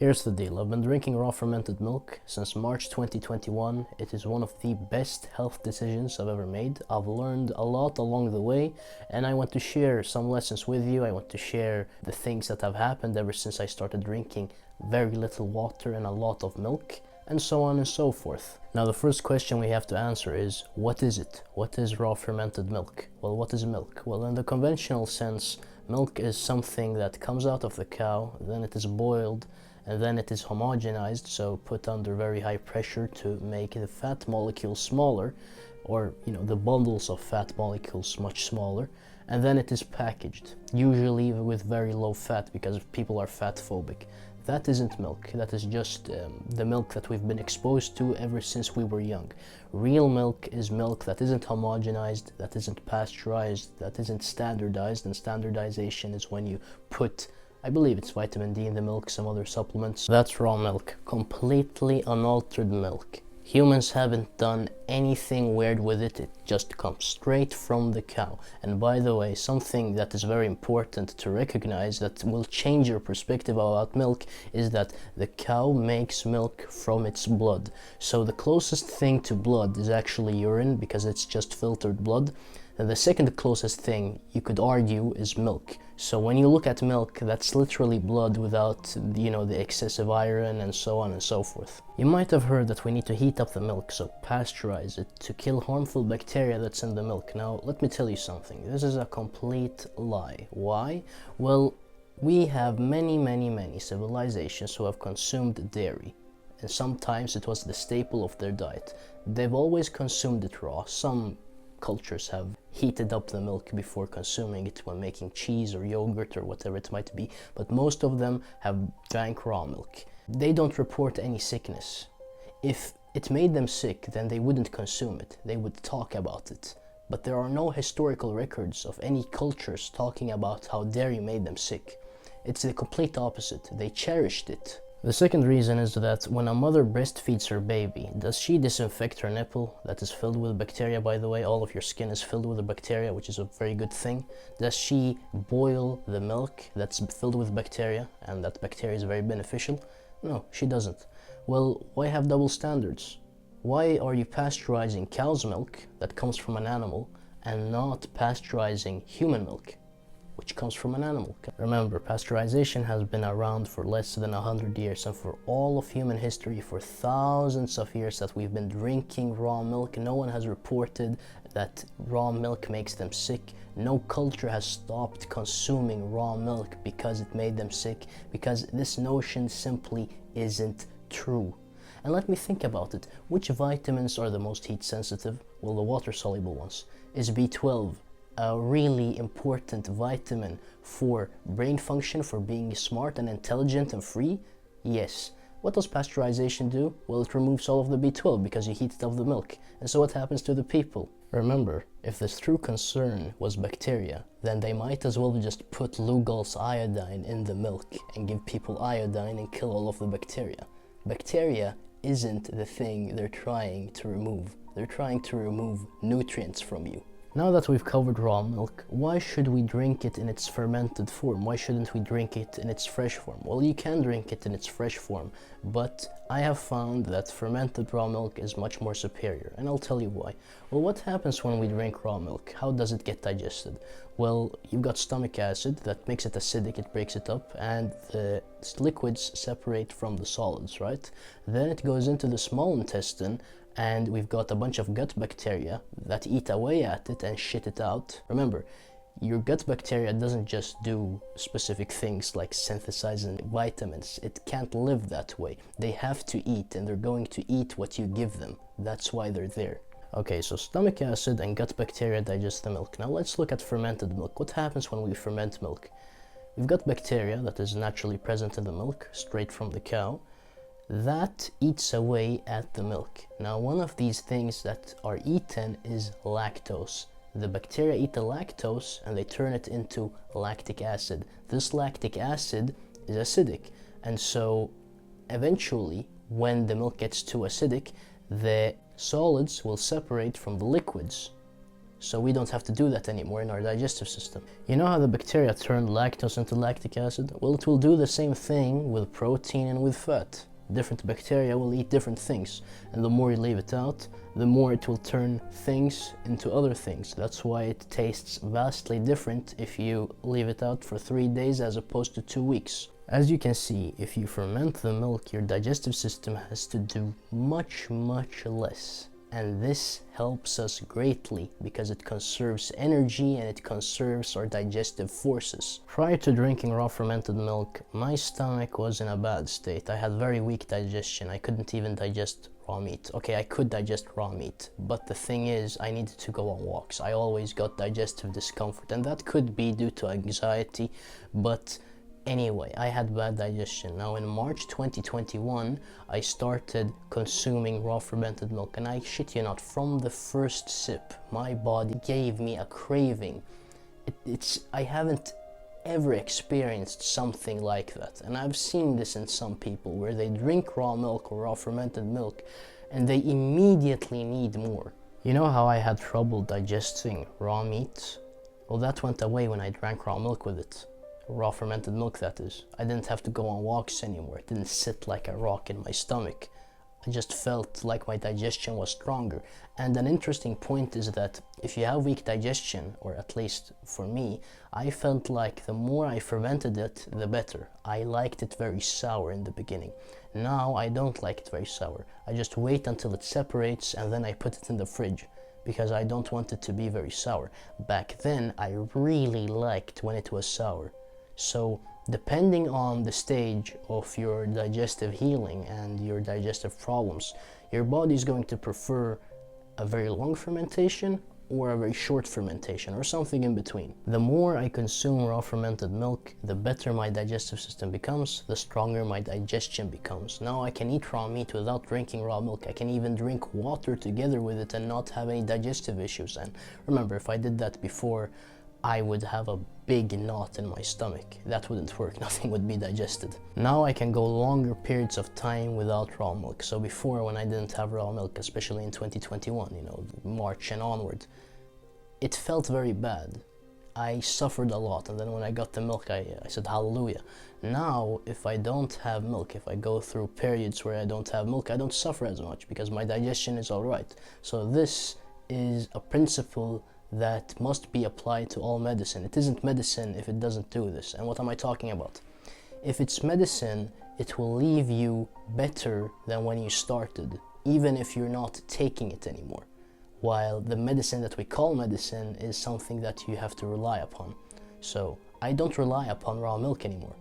Here's the deal. I've been drinking raw fermented milk since March 2021. It is one of the best health decisions I've ever made. I've learned a lot along the way, and I want to share some lessons with you. I want to share the things that have happened ever since I started drinking very little water and a lot of milk, and so on and so forth. Now, the first question we have to answer is, what is it? What is raw fermented milk? Well, what is milk? Well, in the conventional sense, milk is something that comes out of the cow, then it is boiled, and then it is homogenized, so put under very high pressure to make the fat molecules smaller, or the bundles of fat molecules much smaller, and then it is packaged, usually with very low fat because people are fat phobic. That isn't milk. That is just the milk that we've been exposed to ever since we were young. Real milk is milk that isn't homogenized, that isn't pasteurized, that isn't standardized, and standardization is when you put, I believe it's vitamin D in the milk, some other supplements. That's raw milk. Completely unaltered milk. Humans haven't done anything weird with it. It just comes straight from the cow. And by the way, something that is very important to recognize that will change your perspective about milk is that the cow makes milk from its blood. So the closest thing to blood is actually urine, because it's just filtered blood. And the second closest thing you could argue is milk. So when you look at milk, that's literally blood without, the excessive iron and so on and so forth. You might have heard that we need to heat up the milk, so pasteurize it, to kill harmful bacteria that's in the milk. Now, let me tell you something. This is a complete lie. Why? Well, we have many civilizations who have consumed dairy. And sometimes it was the staple of their diet. They've always consumed it raw. Some cultures have heated up the milk before consuming it when making cheese or yogurt or whatever it might be, but most of them have drank raw milk. They don't report any sickness. If it made them sick, then they wouldn't consume it. They would talk about it. But there are no historical records of any cultures talking about how dairy made them sick. It's the complete opposite. They cherished it. The second reason is that when a mother breastfeeds her baby, does she disinfect her nipple that is filled with bacteria? By the way, all of your skin is filled with the bacteria, which is a very good thing. Does she boil the milk that's filled with bacteria, and that bacteria is very beneficial? No, she doesn't. Well, why have double standards? Why are you pasteurizing cow's milk that comes from an animal and not pasteurizing human milk, which comes from an animal? Remember, pasteurization has been around for less than 100 years, and for all of human history, for thousands of years that we've been drinking raw milk, no one has reported that raw milk makes them sick. No culture has stopped consuming raw milk because it made them sick, because this notion simply isn't true. And let me think about it. Which vitamins are the most heat sensitive? Well, the water-soluble ones. Is B12 a really important vitamin for brain function, for being smart and intelligent and free? Yes. What does pasteurization do? Well, it removes all of the B12 because you heated up the milk. And so what happens to the people? Remember, if the true concern was bacteria, then they might as well just put Lugol's iodine in the milk and give people iodine and kill all of the bacteria. Bacteria isn't the thing they're trying to remove. They're trying to remove nutrients from you. Now that we've covered raw milk, why should we drink it in its fermented form? Why shouldn't we drink it in its fresh form? Well, you can drink it in its fresh form, but I have found that fermented raw milk is much more superior, and I'll tell you why. Well, what happens when we drink raw milk? How does it get digested? Well, you've got stomach acid that makes it acidic, it breaks it up, and the liquids separate from the solids, right? Then it goes into the small intestine, and we've got a bunch of gut bacteria that eat away at it and shit it out. Remember, your gut bacteria doesn't just do specific things like synthesizing vitamins. It can't live that way. They have to eat, and they're going to eat what you give them. That's why they're there. Okay, so stomach acid and gut bacteria digest the milk. Now let's look at fermented milk. What happens when we ferment milk? We've got bacteria that is naturally present in the milk, straight from the cow. That eats away at the milk. Now, one of these things that are eaten is lactose. The bacteria eat the lactose and they turn it into lactic acid. This lactic acid is acidic, and so eventually when the milk gets too acidic, the solids will separate from the liquids. so we don't have to do that anymore in our digestive system. You know how the bacteria turn lactose into lactic acid? Well, it will do the same thing with protein and with fat. Different bacteria will eat different things, and the more you leave it out, the more it will turn things into other things. That's why it tastes vastly different if you leave it out for 3 days as opposed to 2 weeks. As you can see, if you ferment the milk, your digestive system has to do much less. And this helps us greatly because it conserves energy and it conserves our digestive forces. Prior to drinking raw fermented milk, my stomach was in a bad state. I had very weak digestion. I couldn't even digest raw meat. Okay, I could digest raw meat, but the thing is, I needed to go on walks. I always got digestive discomfort, and that could be due to anxiety, but anyway, I had bad digestion. Now in March 2021, I started consuming raw fermented milk, and I shit you not, from the first sip, my body gave me a craving. I haven't ever experienced something like that, and I've seen this in some people where they drink raw milk or raw fermented milk and they immediately need more. You know how I had trouble digesting raw meat? Well, that went away when I drank raw milk with it. Raw fermented milk, that is. I didn't have to go on walks anymore. It didn't sit like a rock in my stomach. I just felt like my digestion was stronger. And an interesting point is that if you have weak digestion, or at least for me, I felt like the more I fermented it, the better. I liked it very sour in the beginning. Now I don't like it very sour. I just wait until it separates and then I put it in the fridge, because I don't want it to be very sour. Back then, I really liked when it was sour. So depending on the stage of your digestive healing and your digestive problems, your body is going to prefer a very long fermentation or a very short fermentation, or something in between. The more I consume raw fermented milk, the better my digestive system becomes, the stronger my digestion becomes. Now I can eat raw meat without drinking raw milk. I can even drink water together with it and not have any digestive issues. And remember, if I did that before, I would have a big knot in my stomach. That wouldn't work, nothing would be digested. Now I can go longer periods of time without raw milk. So before, when I didn't have raw milk, especially in 2021, you know, March and onward, it felt very bad. I suffered a lot, and then when I got the milk, I said hallelujah. Now, if I don't have milk, if I go through periods where I don't have milk, I don't suffer as much because my digestion is alright. So this is a principle that must be applied to all medicine. It isn't medicine if it doesn't do this. And what am I talking about? If it's medicine, it will leave you better than when you started, even if you're not taking it anymore. While the medicine that we call medicine is something that you have to rely upon. So I don't rely upon raw milk anymore.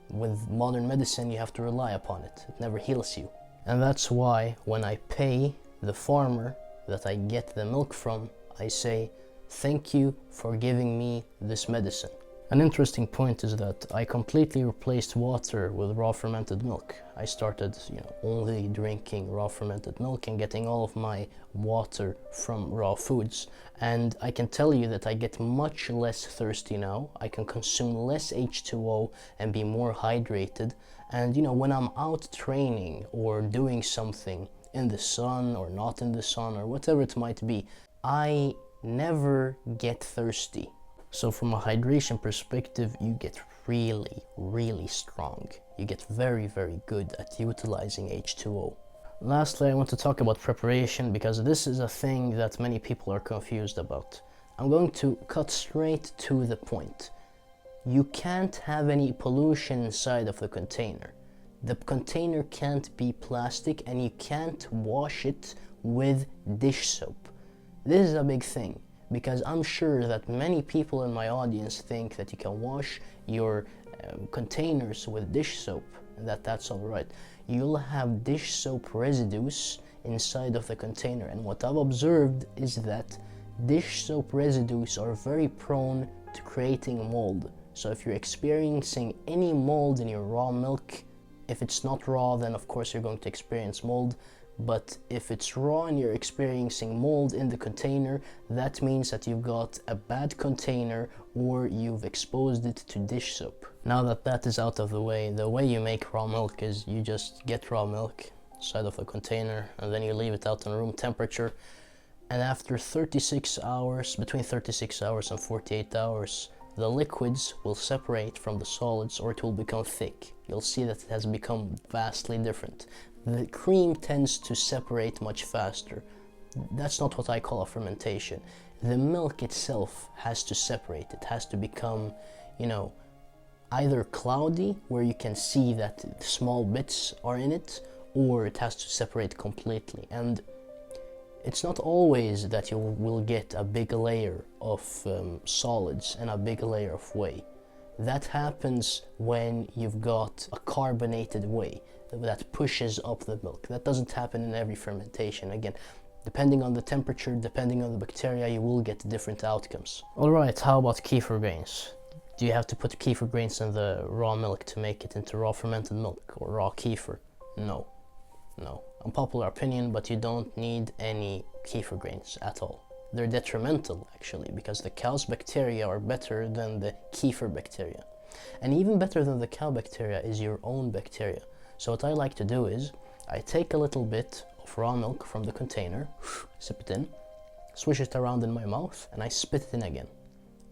With modern medicine, you have to rely upon it. It never heals you. And that's why when I pay the farmer that I get the milk from, I say, thank you for giving me this medicine. An interesting point is that I completely replaced water with raw fermented milk. I started, only drinking raw fermented milk and getting all of my water from raw foods. And I can tell you that I get much less thirsty now. I can consume less H2O and be more hydrated. And when I'm out training or doing something in the sun or not in the sun or whatever it might be, I never get thirsty. So from a hydration perspective, you get really strong. You get very good at utilizing H2O. Lastly, I want to talk about preparation, because this is a thing that many people are confused about. I'm going to cut straight to the point. You can't have any pollution inside of the container. The container can't be plastic, and you can't wash it with dish soap. This is a big thing, because I'm sure that many people in my audience think that you can wash your containers with dish soap and that's alright. You'll have dish soap residues inside of the container, and what I've observed is that dish soap residues are very prone to creating mold. So if you're experiencing any mold in your raw milk, if it's not raw, then of course you're going to experience mold. But if it's raw and you're experiencing mold in the container, that means that you've got a bad container or you've exposed it to dish soap. Now that that is out of the way you make raw milk is you just get raw milk inside of a container and then you leave it out on room temperature. And after 36 hours, between 36 hours and 48 hours, the liquids will separate from the solids, or it will become thick. You'll see that it has become vastly different. The cream tends to separate much faster. That's not what I call a fermentation. The milk itself has to separate. It has to become, you know, either cloudy, where you can see that small bits are in it, or it has to separate completely. And it's not always that you will get a big layer of solids and a big layer of whey. That happens when you've got a carbonated whey that pushes up the milk. That doesn't happen in every fermentation. Again, depending on the temperature, depending on the bacteria, you will get different outcomes. Alright, how about kefir grains? Do you have to put kefir grains in the raw milk to make it into raw fermented milk or raw kefir? No. No. Unpopular opinion, but you don't need any kefir grains at all. They're detrimental, actually, because the cow's bacteria are better than the kefir bacteria. And even better than the cow bacteria is your own bacteria. So what I like to do is, I take a little bit of raw milk from the container, sip it in, swish it around in my mouth, and I spit it in again.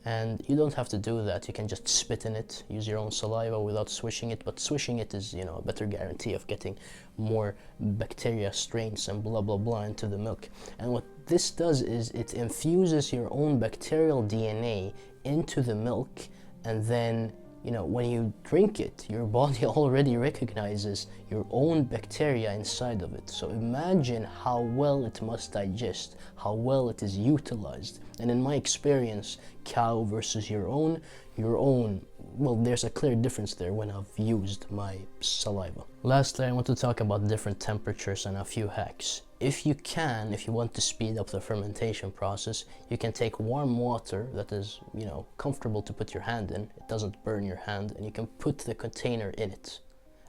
And you don't have to do that. You can just spit in it, use your own saliva without swishing it, but swishing it is, you know, a better guarantee of getting more bacteria strains and blah blah blah into the milk. And what this does is it infuses your own bacterial DNA into the milk, and then, you know, when you drink it, your body already recognizes your own bacteria inside of it. So imagine how well it must digest, how well it is utilized. And in my experience, cow versus your own, well, there's a clear difference there when I've used my saliva. Lastly, I want to talk about different temperatures and a few hacks. If you want to speed up the fermentation process, you can take warm water that is, you know, comfortable to put your hand in. It doesn't burn your hand, and you can put the container in it.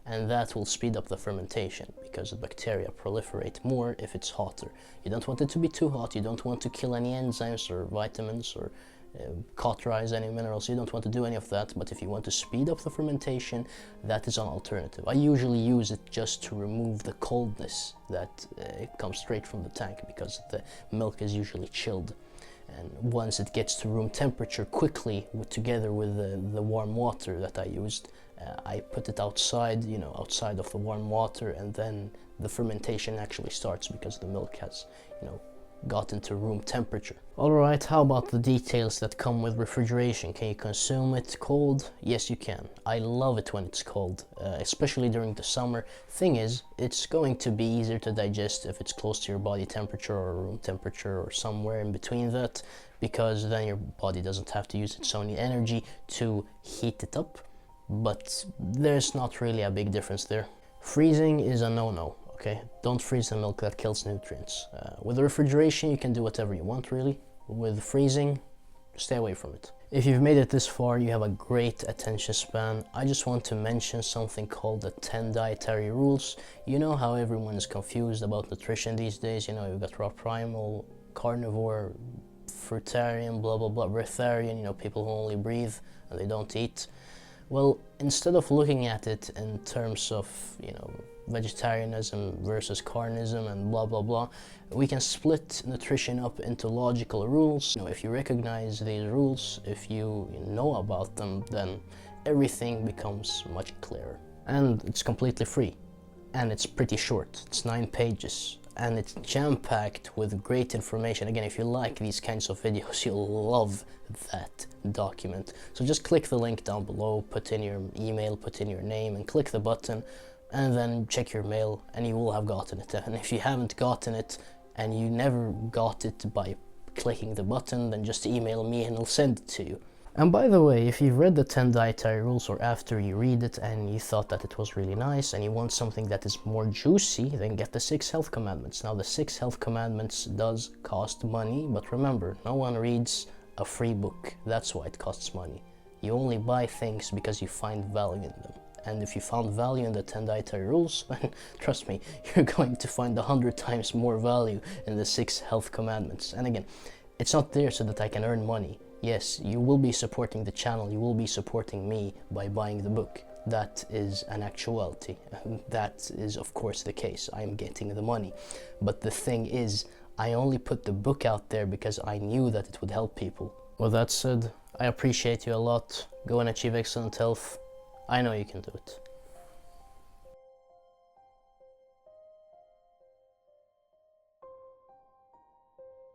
And that will speed up the fermentation because the bacteria proliferate more if it's hotter. You don't want it to be too hot. You don't want to kill any enzymes or vitamins or cauterize any minerals. You don't want to do any of that, but if you want to speed up the fermentation, that is an alternative. I usually use it just to remove the coldness that comes straight from the tank, because the milk is usually chilled. And once it gets to room temperature quickly, together with the warm water that I used, I put it outside, you know, outside of the warm water, and then the fermentation actually starts because the milk has, you know, got into room temperature. Alright, how about the details that come with refrigeration? Can you consume it cold? Yes, you can. I love it when it's cold, especially during the summer. Thing is, it's going to be easier to digest if it's close to your body temperature or room temperature or somewhere in between that, because then your body doesn't have to use its own energy to heat it up. But there's not really a big difference there. Freezing is a no-no. Okay, don't freeze the milk, that kills nutrients. With refrigeration, you can do whatever you want, really. With freezing, stay away from it. If you've made it this far, you have a great attention span. I just want to mention something called the 10 dietary rules. You know how everyone is confused about nutrition these days. You know, you've got raw primal, carnivore, fruitarian, blah blah blah, breatharian, you know, people who only breathe and they don't eat. Well, instead of looking at it in terms of, you know, vegetarianism versus carnism and blah blah blah, we can split nutrition up into logical rules. You know, if you recognize these rules, if you know about them, then everything becomes much clearer. And it's completely free. And it's pretty short. It's 9 pages. And it's jam-packed with great information. Again, if you like these kinds of videos, you'll love that document. So just click the link down below, put in your email, put in your name, and click the button, and then check your mail, and you will have gotten it. And if you haven't gotten it, and you never got it by clicking the button, then just email me and I'll send it to you. And by the way, if you've read the 10 dietary rules, or after you read it and you thought that it was really nice and you want something that is more juicy, then get the 6 health commandments. Now, the 6 health commandments does cost money, but remember, no one reads a free book. That's why it costs money. You only buy things because you find value in them. And if you found value in the 10 dietary rules, then trust me, you're going to find 100 times more value in the 6 health commandments. And again, it's not there so that I can earn money. Yes, you will be supporting the channel, you will be supporting me by buying the book. That is an actuality. That is, of course, the case. I am getting the money. But the thing is, I only put the book out there because I knew that it would help people. With that said, I appreciate you a lot. Go and achieve excellent health. I know you can do it.